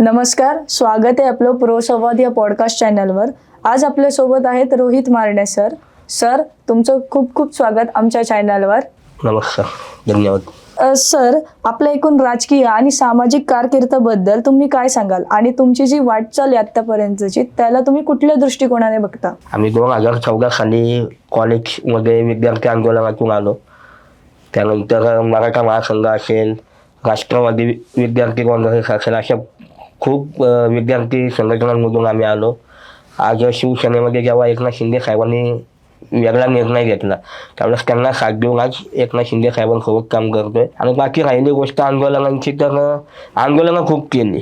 नमस्कार, स्वागत आहे आपलं प्रो संवाद या पॉडकास्ट चॅनलवर. आज आपल्यासोबत आहेत रोहित मारणे सर. सर, तुमचं खूप खूप स्वागत आमच्या चॅनलवर. नमस्कार, धन्यवाद. सर, आपल्या एकूण राजकीय आणि सामाजिक कारकिर्दीबद्दल तुम्ही काय सांगाल आणि तुमची जी वाटचाल आहे आतापर्यंतची त्याला तुम्ही कुठल्या दृष्टिकोनाने बघता? आम्ही 2014 साली कॉलेजमध्ये विद्यार्थी आंदोलनातून आलो. त्यानंतर मराठा महासंघ असेल, राष्ट्रवादी विद्यार्थी काँग्रेस असेल, अशा खूप विद्यार्थी संघटनांमधून आम्ही आलो. आज शिवसेनेमध्ये जेव्हा एकनाथ शिंदे साहेबांनी वेगळा निर्णय घेतला त्यावेळेस त्यांना साथ देऊन आज एकनाथ शिंदे साहेबांसोबत काम करतोय. आणि बाकी राहिली गोष्ट आंदोलनांची, तर आंदोलनं खूप केली,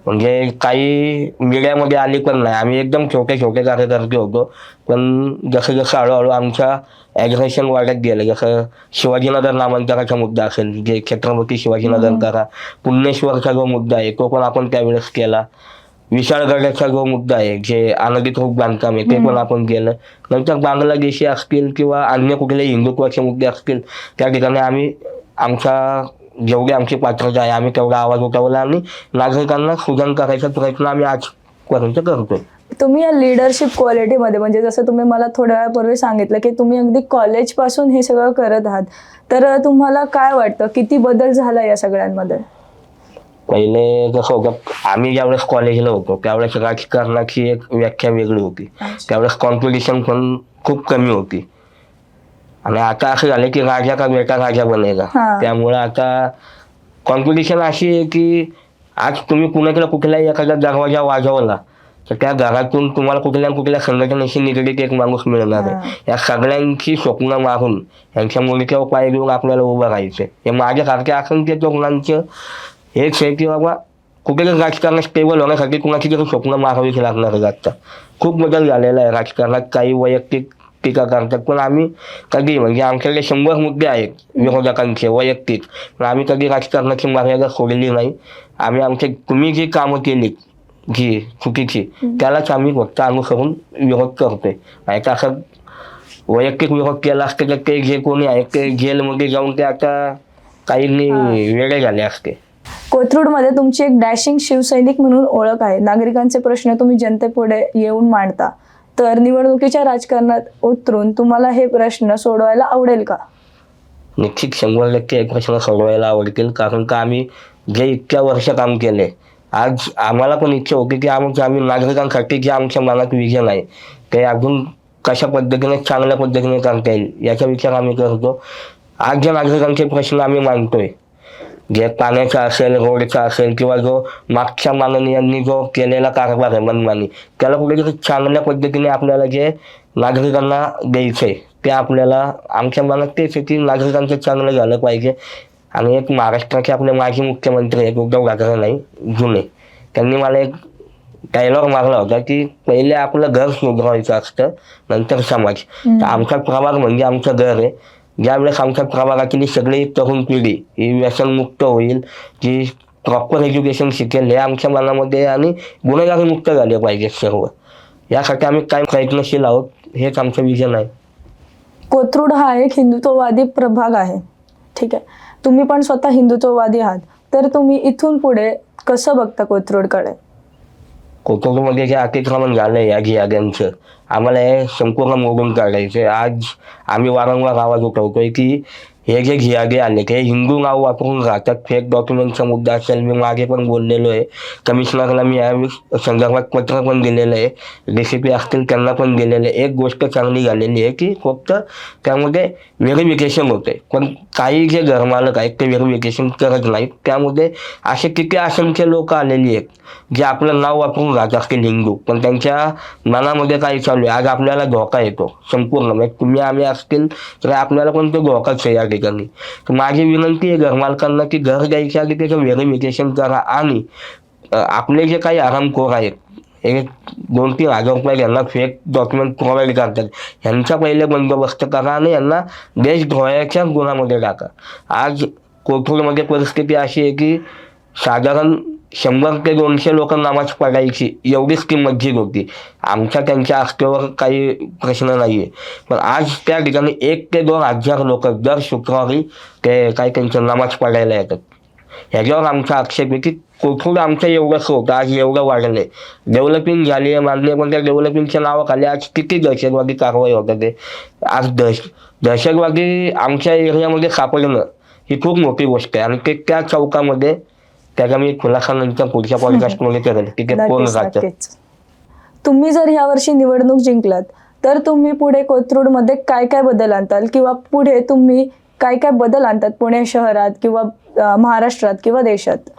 म्हणजे काही मीडियामध्ये आली पण नाही. आम्ही एकदम छोटे छोटे कार्यकर्ते होतो, पण जसं जसं हळूहळू आमच्या ॲग्रेशन वाढत गेलं, जसं शिवाजीनगर नामांतराचा मुद्दा असेल, जे छत्रपती शिवाजीनगर करा, पुण्येश्वरचा जो मुद्दा आहे तो पण आपण त्यावेळेस केला. विशाळगडाचा जो मुद्दा आहे, जे अनधिकृत बांधकाम आहे, ते पण आपण केलं. नंतर बांगलादेशी असतील किंवा अन्य कुठलेही हिंदुत्वाचे मुद्दे असतील, त्या ठिकाणी आम्ही जेवढी आमची पात्रता आहे आम्ही तेवढा आवाज उठवला आणि नागरिकांना सुजाण करायचा प्रयत्न आम्ही आजपर्यंत करतोय. तुम्ही या लिडरशिप क्वालिटीमध्ये, म्हणजे जसं तुम्ही मला थोड्या वेळापूर्वी सांगितलं की तुम्ही अगदी कॉलेजपासून हे सगळं करत आहात, तर तुम्हाला काय वाटतं किती बदल झाला या सगळ्यांमध्ये? पहिले कसं होतं, आम्ही ज्यावेळेस कॉलेजला होतो त्यावेळेस राजकारणाची एक व्याख्या वेगळी होती. त्यावेळेस कॉम्पिटिशन पण खूप कमी होती. आणि आता असं झालं की राजा का बेटा राजा बनेगा. त्यामुळे आता कॉम्पिटिशन अशी आहे की आज तुम्ही कुणाकडे कुठलाही एखादा दरवाजा वाजवला तर त्या घरातून तुम्हाला कुठल्या कुठल्या संघटनेशी निगडीत एक माणूस मिळणार आहे. या सगळ्यांची स्वप्न मारून यांच्या मुलीच्या पाय घेऊन आपल्याला उभं राहायचं. हे माझ्यासारख्या असंख्य तरुणांचं हेच आहे की बाबा कुठेतरी राजकारण स्टेबल होण्यासाठी कुणाची तरी स्वप्न मारावीच लागणार आहे. आता खूप बदल झालेला आहे राजकारणात. काही वैयक्तिक टीका करतात, पण आम्ही कधी, म्हणजे आमच्याकडे 100 मुद्दे आहेत विरोधकांचे वैयक्तिक, पण आम्ही कधी राजकारणाची मर्यादा सोडली नाही. आम्ही तुम्ही जी कामं केली जी चुकीची, त्यालाच आम्ही फक्त अनुसरून विरोध करतोय. नाही तर असं वैयक्तिक विरोध केला असते तर ते जे कोणी आहे ते जेलमध्ये जाऊन ते आता काही वेगळे झाले असते. कोथरूडमध्ये तुमची एक डॅशिंग शिवसैनिक म्हणून ओळख आहे. नागरिकांचे प्रश्न तुम्ही जनतेपुढे येऊन मांडता. तर निवडणुकीच्या राजकारणात उतरून तुम्हाला हे प्रश्न सोडवायला आवडेल का? निश्चित 100% एक प्रश्न सोडवायला आवडतील, कारण का आम्ही जे इतक्या वर्ष काम केले, आज आम्हाला पण इच्छा होती की आम्ही नागरिकांसाठी जे आमच्या मनात विजन आहे ते अजून कशा पद्धतीने चांगल्या पद्धतीने करता येईल याचा विचार आम्ही करतो. आज ज्या नागरिकांचे प्रश्न आम्ही मांडतोय, जे पाण्याचा असेल, रोडचा असेल, किंवा जो मागच्या माननीयांनी जो केलेला कारभार आहे मनमानी, त्याला कुठेतरी चांगल्या पद्धतीने आपल्याला जे नागरिकांना द्यायचंय ते आपल्याला, आमच्या मनात तेच आहे की नागरिकांचं चांगलं झालं पाहिजे. आणि एक महाराष्ट्राचे आपले माजी मुख्यमंत्री आहेत उद्धव ठाकरे, नाही जुने, त्यांनी मला एक डायलॉग मारला होता की पहिले आपलं घर सुधारायचं असतं, नंतर समाज. तर आमचा प्रभाग म्हणजे आमचं घर आहे. ज्यावेळेस आमच्या प्रभागातील सगळी तरुण पिढी ही व्यसनमुक्त होईल, जी प्रॉपर एज्युकेशन शिकेल, हे आमच्या मनामध्ये, आणि गुन्हेगारी मुक्त झाले पाहिजे सर्व, यासाठी आम्ही काय प्रयत्नशील आहोत. हेच आमचं विजन आहे. कोथरूड हा एक हिंदुत्ववादी प्रभाग आहे, ठीक आहे. तुम्ही पण स्वतः हिंदुत्ववादी आहात, तर तुम्ही इथून पुढे कसं बघता कोथरूडकडे? कोथरूडमध्ये जे अतिक्रमण झालंय या घियाग्यांचं, आम्हाला हे संपूर्ण मोडून काढायचं. आज आम्ही वारंवार आवाज उठवतोय की हे जे घियागे आले ते हिंदू नाव वापरून राहतात. फेक डॉक्युमेंटचा मुद्दा असेल, मी मागे पण बोललेलो आहे. कमिशनरला मी या संदर्भात पत्र पण दिलेलं आहे, DCP असतील त्यांना पण दिलेलं आहे. एक गोष्ट चांगली झालेली आहे की फक्त त्यामध्ये व्हेरिफिकेशन होते, पण काही जे घरमालक आहेत ते व्हेरिफिकेशन करत नाहीत. त्यामध्ये असे किती असंख्य लोक आलेली आहेत जे आपलं नाव वापरून राहत असतील हिंदू, पण त्यांच्या मनामध्ये काय चालू आहे. आज आपल्याला धोका येतो संपूर्ण, म्हणजे तुम्ही आम्ही असतील तर आपल्याला पण तो धोकाच आहे या ठिकाणी. तर माझी विनंती आहे घरमालकांना की घर द्यायच्या आधी त्याचं व्हेरिफिकेशन करा, आणि आपले जे काही आरामखोर आहेत, हे 2-3 हजार रुपये यांना फेक डॉक्युमेंट प्रोव्हाइड करतात, ह्यांचा पहिले बंदोबस्त करा आणि यांना देशद्रोहाच्या गुन्ह्यामध्ये टाका. आज कोथरूडमध्ये परिस्थिती अशी आहे की साधारण 100 ते 200 लोक नमाज पडायची एवढीच ती मस्जिद होती. त्यांच्या आस्थेवर काही प्रश्न नाहीये, पण आज त्या ठिकाणी 1 ते 2 हजार लोक दर शुक्रवारी ते त्यांच्या नमाज पडायला येतात. ह्याच्यावर आमचा आक्षेप आहे की कोथरूड आमचं एवढंसं होतं, आज एवढं वाढलंय. डेव्हलपिंग झाली आहे मान्य, पण त्या डेव्हलपिंगच्या नावाखाली आज किती दहशतवादी कारवाई होतात आहे. आज दहशतवादी आमच्या एरियामध्ये सापडणं ही खूप मोठी गोष्ट आहे. आणि ते त्या चौकामध्ये त्याचा मी खुलासा नंतर पुढच्या पॉडकास्टमध्ये करेल की ते कोण नक्कीच राहतं. नक्कीच. तुम्ही जर ह्या वर्षी निवडणूक जिंकलात तर तुम्ही पुढे कोथरूडमध्ये काय काय बदल आणताल, किंवा पुढे तुम्ही काय काय बदल आणतात पुणे शहरात किंवा महाराष्ट्रात किंवा देशात?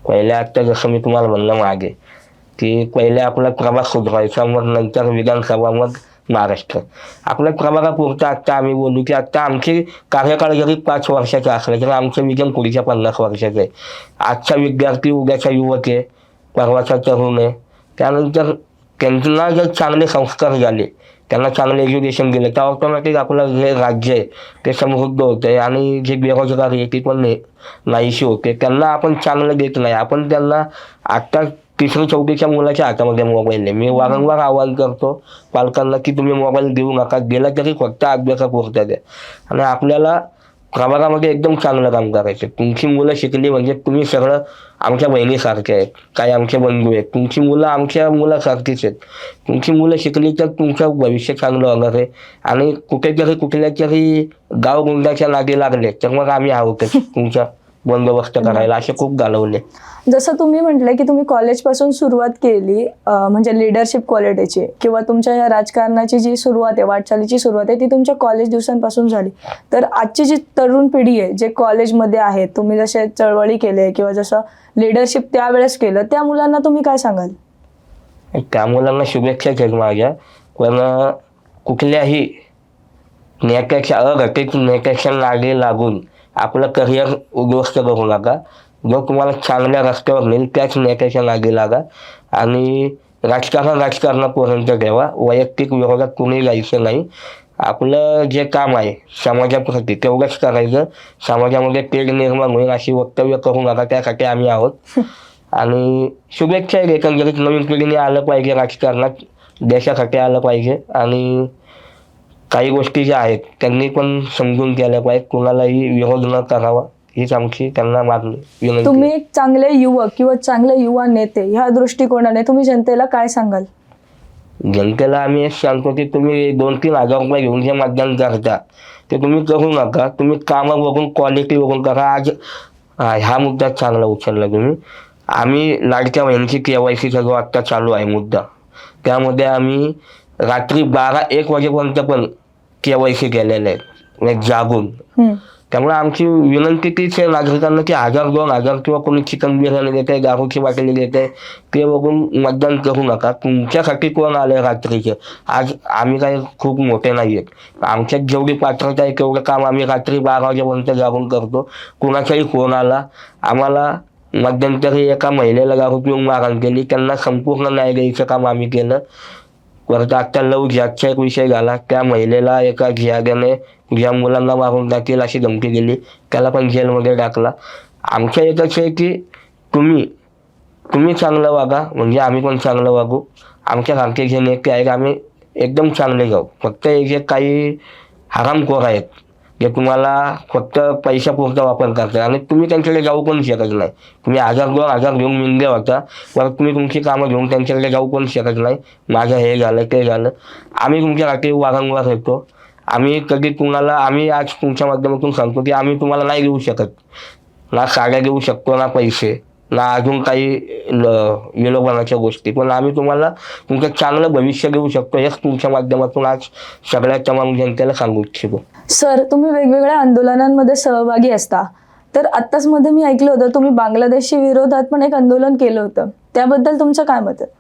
पहिले आता जसं मी तुम्हाला म्हणलं मागे की पहिले आपला प्रभाग सुधारायचा, मग नंतर विधानसभा, मग महाराष्ट्र. आपल्या प्रभागापुरतं आता आम्ही बोलू की आता आमची कार्यकाळ जरी 5 वर्षाचा असला तरी आमचं विजन पुढच्या 50 वर्षाचं आहे. आजचा विद्यार्थी उद्याचा युवक आहे, परवाचा तरुण आहे. त्यानंतर त्यांना जर चांगले संस्कार झाले, त्यांना चांगलं एज्युकेशन दिलं तर ऑटोमॅटिक आपलं जे राज्य आहे ते समृद्ध होतंय आणि जे बेरोजगारी आहे ती पण नाहीशी होते. त्यांना आपण चांगलं देत नाही. आपण त्यांना आत्ता 3री-4थीच्या मुलाच्या हातामध्ये मोबाईल आहे. मी वारंवार आवाहन करतो पालकांना की तुम्ही मोबाईल देऊ नका, दिला तरी फक्त अभ्यासापुरता द्या. आणि आपल्याला प्रभागामध्ये एकदम चांगलं काम करायचं. तुमची मुलं शिकली म्हणजे तुम्ही सगळं आमच्या बहिणीसारखे आहेत, काही आमचे बंधू आहेत. तुमची मुलं आमच्या मुलासारखीच आहेत. तुमची मुलं शिकली तर तुमचं भविष्य चांगलं होणार आहे. आणि कुठेतरी कुठल्या तरी गावगुंडाच्या नादी लागले तर मग आम्ही आहोतच तुमचा बंदोबस्त करायला. असे खूप घालवले. जसं तुम्ही म्हटलं की तुम्ही कॉलेजपासून सुरुवात केली, म्हणजे लिडरशिप क्वालिटीची किंवा तुमच्या या राजकारणाची जी सुरुवात आहे, वाटचालीची सुरुवात आहे ती तुमच्या कॉलेज दिवसांपासून झाली. तर आजची जी तरुण पिढी आहे जे कॉलेजमध्ये आहे, तुम्ही जसे चळवळी केले किंवा जसं लिडरशिप त्यावेळेस केलं, त्या मुलांना तुम्ही काय सांगाल? त्या मुलांना शुभेच्छाच आहेत माझ्या. पण कुठल्याही नेत्याच्या अघटित नेत्याच्या नादी लागून आपलं करिअर उद्ध्वस्त करू नका. जो तुम्हाला चांगल्या रस्त्यावर नेईल त्याच नेत्याच्या नादी लागा. आणि राजकारणापर्यंत ठेवा. वैयक्तिक विरोधात कुणी जायचं नाही. आपलं जे काम आहे समाजाप्रती तेवढंच करायचं. समाजामध्ये तेढ निर्माण होईल अशी वक्तव्य करू नका. त्यासाठी आम्ही आहोत. आणि शुभेच्छा आहेत. एकंदरीत नवीन पिढीने आलं पाहिजे राजकारणात, देशासाठी आलं पाहिजे. आणि काही गोष्टी ज्या आहेत त्यांनी पण समजून केल्या पाहिजे. कुणालाही विरोध न करावा हीच आमची त्यांना मागणी विनंती. तुम्ही एक चांगले युवक किंवा चांगले युवा नेते ह्या दृष्टिकोनाने तुम्ही जनतेला काय सांगाल? जनतेला आम्ही हेच सांगतो की तुम्ही 2-3 हजार रुपये घेऊन जे मतदान करता ते तुम्ही करू नका. तुम्ही कामं बघून, क्वालिटी बघून करा. आज ह्या मुद्द्यात चांगला उचलला तुम्ही. आम्ही लाडक्या बहिणीची KYCचा जो आत्ता चालू आहे मुद्दा, त्यामध्ये आम्ही रात्री 12-1 वाजेपर्यंत पण KYC केलेलं आहे, म्हणजे जागून. त्यामुळे आमची विनंती तीच आहे नागरिकांना की 1000-2000 किंवा कोणी चिकन बिर्याणी देत आहे, दारूची बाटली देत आहे ते बघून मतदान करू नका. तुमच्यासाठी कोण आलं रात्रीचे? आज आम्ही काही खूप मोठे नाही आहेत. आमच्यात जेवढी पात्रता आहे तेवढं काम आम्ही रात्री 12 वाजेपर्यंत जागून करतो. कुणाचाही फोन आला, आम्हाला मध्यंतरी एका महिलेला दारू पिऊन मारहाण केली, त्यांना संपूर्ण न्याय द्यायचं काम आम्ही केलं. परत आता लव जॅकचा एक विषय झाला, त्या महिलेला एका जिहाद्याने ज्या मुलांना मारून टाकेल अशी धमकी दिली, त्याला पण जेलमध्ये टाकला. आमच्या एकच आहे की तुम्ही चांगलं वागा म्हणजे आम्ही पण चांगलं वागू. आमच्यासारखे जे नेते आहेत आम्ही एकदम चांगले जाऊ. फक्त हे जे काही हरामखोर आहेत जे तुम्हाला फक्त पैशापुरता वापर करतात आणि तुम्ही त्यांच्याकडे जाऊ पण शकत नाही. तुम्ही 1000-2000 घेऊन मिंगे होता, परत तुम्ही तुमची कामं घेऊन त्यांच्याकडे जाऊ पण शकत नाही. माझं हे झालं ते झालं. आम्ही तुमच्यासाठी वारंवार येतो. आम्ही कधी तुम्हाला, आम्ही आज तुमच्या माध्यमातून सांगतो की आम्ही तुम्हाला नाही देऊ शकत, ना साड्या देऊ शकतो, ना पैसे, ना अजून काही विलोभनाच्या गोष्टी, पण आम्ही तुम्हाला तुमचं चांगलं भविष्य देऊ शकतो. हेच तुमच्या माध्यमातून आज सगळ्या तमाम जनतेला सांगू इच्छितो. सर, तुम्ही वेगवेगळ्या आंदोलनांमध्ये सहभागी असता. तर आत्ताच मध्ये मी ऐकलं होतं तुम्ही बांगलादेशी विरोधात पण एक आंदोलन केलं होतं, त्याबद्दल तुमचं काय मत आहे?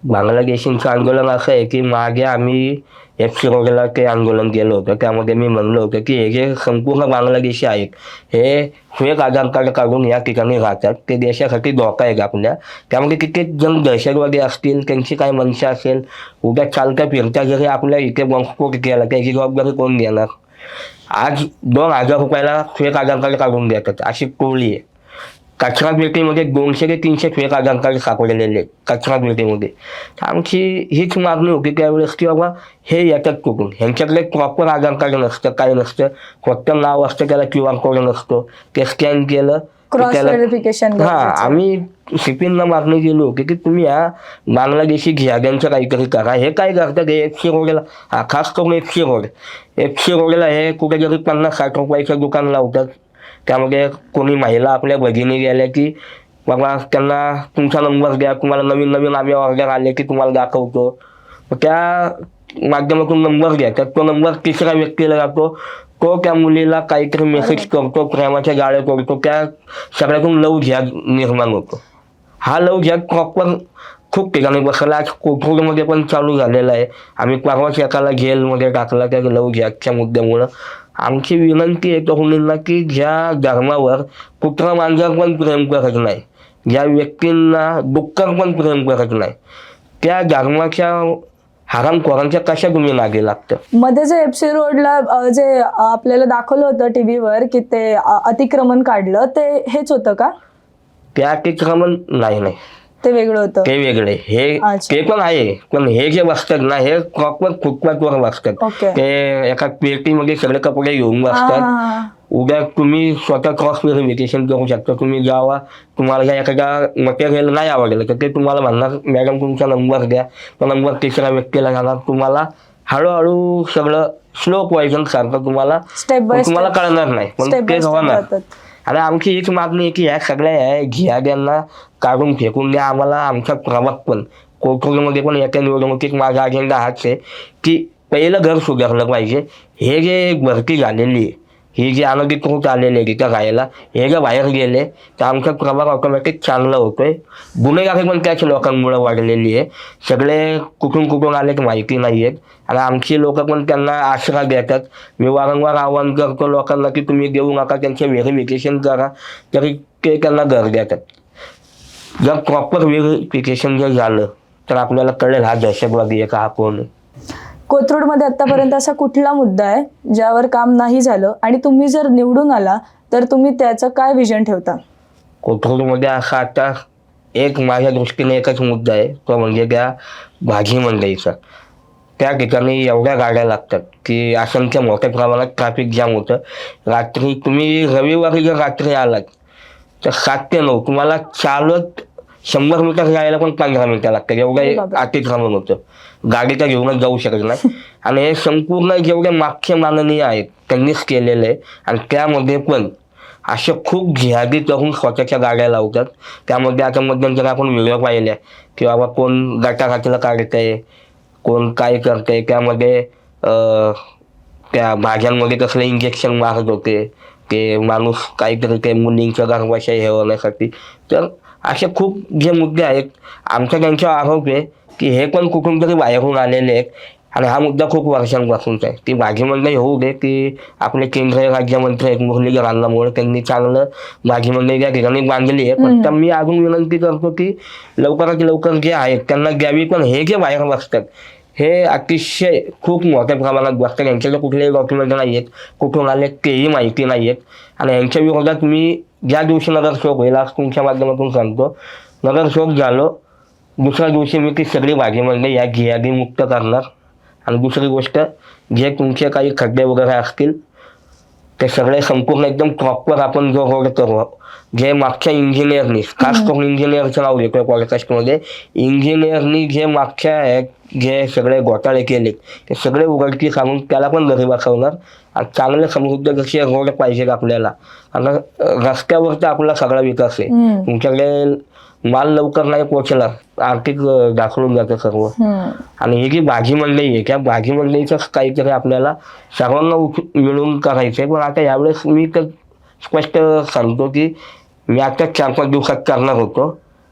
बांगलादेशींचं आंदोलन असं आहे की मागे आम्ही FC रोडला ते आंदोलन केलं होतं. त्यामध्ये मी म्हणलं होतं की हे जे संपूर्ण बांगलादेशी आहेत हे फेक आधार कार्ड काढून या ठिकाणी राहतात, ते देशासाठी धोका आहे आपल्या. त्यामध्ये कित्येक जण दहशतवादी असतील, त्यांची काय मनशा असेल, उद्या चालत्या फिरत्या जरी आपल्या इथे बॉम्बस्फोट केला त्याची जबाबदारी कोण घेणार? आज 2000 रुपयाला फेक आधार कार्ड काढून देतात अशी टोळी आहे. कचरा पेटीमध्ये 200 ते 300 फेक आधार कार्ड सापडलेले कचरा पेटीमध्ये. आमची हीच मागणी होती त्यावेळेस की बाबा हे येतात कुठून? ह्यांच्याकडे प्रॉपर आधार कार्ड नसतं, काही नसतं, फक्त नाव असतं, त्याला QR कोड नसतो. ते स्कॅन केलं क्रॉस व्हेरिफिकेशन. हा, आम्ही शिपिंगला मागणी केली होती की तुम्ही या बांगलादेशी घियाग्यांचं काहीतरी करा. हे काय करतात, हे FC रोडला, खास करून FC रोडला हे कुठेतरी 50-60 रुपयाचं दुकान लावतात. त्यामध्ये कोणी महिला आपल्या भगिनी गेल्या की बाबा त्यांना तुमचा नंबर द्या, तुम्हाला नवीन नवीन आम्ही ऑर्डर आले की तुम्हाला दाखवतो. त्या माध्यमातून नंबर घ्या, तो नंबर तिसऱ्या व्यक्तीला जातो. तो त्या मुलीला काहीतरी मेसेज करतो, प्रेमाच्या गाड्या करतो. त्या सगळ्यातून लव जिहाद निर्माण होतो. हा लव जिहाद प्रॉपर खूप ठिकाणी बसला. आज कोथरूडमध्ये पण चालू झालेला आहे. आम्ही परवाच एकाला जेलमध्ये टाकला त्या लव जिहादच्या मुद्द्यामुळं. आमची विनंती आहे तरुणींना की ज्या धर्मावर कुत्रा मांजर पण प्रेम करत नाही, ज्या व्यक्तींना डुक्कर पण प्रेम करत नाही, त्या धर्माच्या हरामखोरांच्या कशा तुम्ही मागे लागतं. मध्ये जे FC रोडला जे आपल्याला दाखवलं होतं टीव्हीवर की ते अतिक्रमण काढलं, ते हेच होतं का? ते अतिक्रमण नाही, ते वेगळं होतं. ते वेगळे. हे अच्छा. ते पण आहे, पण हे जे बसतात ना, हे प्रॉपर फुटपाथवर बसतात. ओके. ते एका पेटीमध्ये सगळे कपडे घेऊन बसतात. उद्या तुम्ही स्वतः क्रॉस व्हेरिफिकेशन करू शकता. तुम्ही जावा, तुम्हाला जर एखादा मटेरियल नाही आवडलं तर ते तुम्हाला म्हणणार मॅडम तुमचा नंबर द्या. तो नंबर तिसऱ्या व्यक्तीला जाणार. तुम्हाला हळूहळू सगळं स्लो पॉइझन सारखं तुम्हाला स्टेप बाय तुम्हाला कळणार नाही, पण ते होणार. स्टेप. आणि आमची एक मागणी आहे की ह्या सगळ्या घियाग्यांना काढून फेकून द्या. आम्हाला आमचा प्रभाग पण कोथरूडमध्ये पण येत्या निवडणुकीत माझा अजेंडा हाच आहे की पहिलं घर सुधारलं पाहिजे. हे जे भरती झालेली आहे, ही जी अनधिकृत आलेले तिथं राहायला, हे जर बाहेर गेले तर आमचा प्रभाग ऑटोमॅटिक चांगला होतोय. गुन्हेगारी पण त्याच लोकांमुळे वाढलेली आहे. सगळे कुठून आले की माहिती नाही आहेत आणि आमची लोक पण त्यांना आसरा देतात. मी वारंवार आवाहन करतो लोकांना की तुम्ही देऊ नका, त्यांचे व्हेरिफिकेशन करा, तरी ते त्यांना घर देतात. जर प्रॉपर व्हेरिफिकेशन जर झालं तर आपल्याला कळेल हा दहशतवादी आहे का, हा कोण आहे. कोथरूडमध्ये आतापर्यंत असा कुठला मुद्दा आहे ज्यावर काम नाही झालं आणि तुम्ही जर निवडून आला तर तुम्ही त्याचं काय विजन ठेवता? कोथरूडमध्ये असा आता एक माझ्या दृष्टीने एकच मुद्दा आहे, तो म्हणजे त्या भाजी मंडईचा. त्या ठिकाणी एवढ्या गाड्या लागतात की असंख्य मोठ्या प्रमाणात ट्रॅफिक जाम होतं. रात्री तुम्ही रविवारी जर रात्री आलात तर 7 ते 9 तुम्हाला चालत 100 मीटर जायला पण 15 मिनिटं लागतात. एवढं अतिक्रमण होतं. गाडी तर घेऊनच जाऊ शकत नाही. आणि हे संपूर्ण जेवढे मागचे माननीय आहेत त्यांनीच केलेलं आहे. आणि त्यामध्ये पण असे खूप जिहादी तरुण स्वतःच्या गाड्या लावतात. त्यामध्ये आता मध्यंतरी आपण व्हिडिओ पाहिल्या की बाबा कोण गटारातलं काढतंय, कोण काय करतंय. त्यामध्ये त्या भाज्यांमध्ये कसलं इंजेक्शन मारत होते, ते माणूस काहीतरी ते मुलींच्या गर्भाशय हे होण्यासाठी. तर असे खूप जे मुद्दे आहेत, आमचा त्यांचा आरोप आहे की हे पण कुठून तरी बाहेरून आलेले आहेत. आणि हा मुद्दा खूप वर्षांपासूनचा आहे. ती भाजी मंडई होऊ दे की आपले केंद्रीय राज्यमंत्री आहेत मुरलीधर अण्णामुळे, त्यांनी चांगलं भाजी मंडई त्या ठिकाणी बांधली आहे. पण मी अजून विनंती करतो की लवकरात लवकर जे आहेत त्यांना द्यावी. पण हे जे बाहेर बसतात हे अतिशय खूप मोठ्या प्रमाणात बसतात. यांच्याकडे कुठलेही डॉक्युमेंट नाही आहेत, कुठून आले तेही माहिती नाही आहेत. आणि यांच्या विरोधात मी ज्या दिवशी नगरसेवक होईल, आज तुमच्या माध्यमातून सांगतो, नगरसेवक झालो दुसऱ्या दिवशी मी ती सगळी भाजी मंडई या घियागी मुक्त करणार. आणि दुसरी गोष्ट, जे तुमचे काही खड्डे वगैरे असतील ते सगळे संपूर्ण एकदम प्रॉपर आपण जो रोड करू. जे मागच्या इंजिनियरनी, खास करून इंजिनियरचं नाव घेतोय पॉडकास्टमध्ये, इंजिनियरनी जे मागच्या जे सगळे घोटाळे केले ते सगळे उघडकीस आणून त्याला पण घरी बसवणार. आणि चांगले समृद्ध जसे रोड पाहिजे आपल्याला. आणि रस्त्यावर तर आपला सगळा विकास आहे. तुमच्याकडे माल लवकर नाही पोहोचला, आर्थिक ढासळून जातं सर्व. आणि ही जी भाजी मंडई आहे त्या भाजी मंडईचं काहीतरी आपल्याला सर्वांना मिळून करायचं आहे. पण आता यावेळेस मी तर स्पष्ट सांगतो की मी आता 4-5 दिवसात करणार होतो.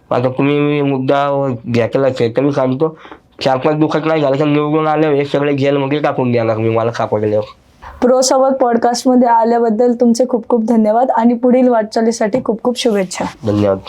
आता तुम्ही मुद्दा घेतलाच आहे तर मी सांगतो 4-5 दिवसात नाही झालं तर निवडून आल्यावर हे सगळे जेलमध्ये टाकून देणार मी, मला सापडल्यावर. प्रो संवाद पॉडकास्टमध्ये आल्याबद्दल तुमचे खूप खूप धन्यवाद आणि पुढील वाटचालीसाठी खूप खूप शुभेच्छा. धन्यवाद.